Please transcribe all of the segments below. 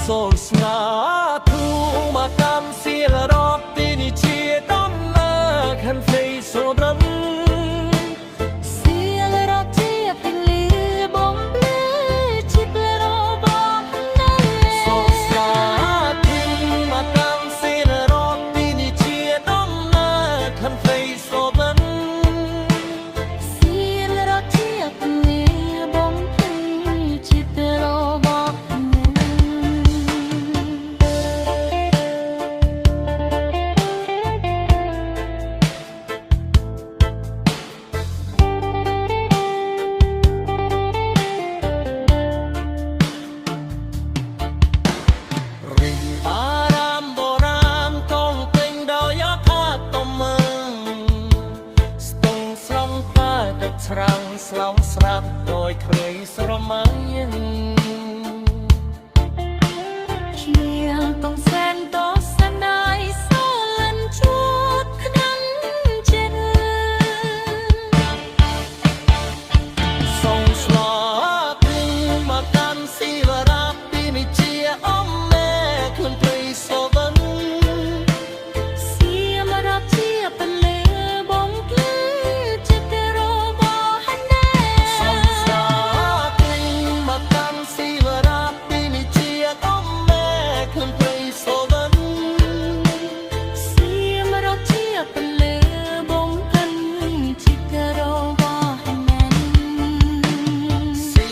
សូនស្ងាធូមកកម្មសៀលរកទីនេះជាដំណើរខាន់ផ្ទៃសូនរំសៀលរកជាពលីបំភ្លឺជាពលរបងនៅសូនស្ងាធូមកកម្មសៀលរកទីនេះជាដំណើរខាន់ផ្ទៃសូនរំសៀលរកជាពលីបំភ្លឺជាពលរបងស្រាំងស្លងស្រាប់ដោយគ្រាយស្រមៃជាต้องแสนតសនាយសូលិនជួតខ្ដាំចិនសូមស្លាពីមកកាន់ស៊ីវរាពីនេះជាអមមេខ្លួនព្រៃសូវិនសៀមរាប់ជាពលីបំភ្លឺជាទៅរបហណែសូមស្លាពីមកកាន់ស៊ីវរាពីនេះជាអមមេខ្លួនព្រៃសូវិនសៀមរាប់ជាពលីបំភ្លឺជាទៅរបហណែសៀ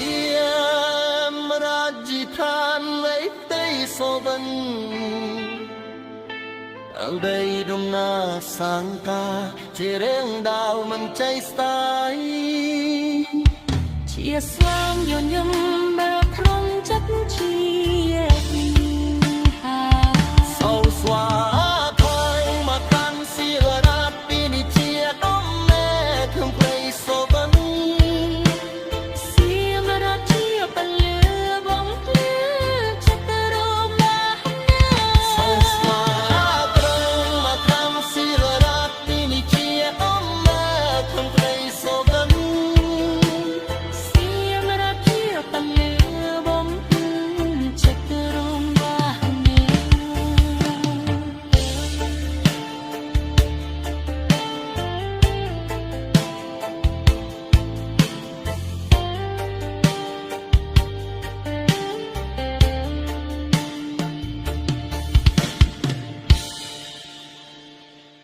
មរាជីឋានវៃទេសូវិនដើម្បីដំណើរសង្ការជារឿងដាវមិនใจស្ដាយជាស្លាងយញឹម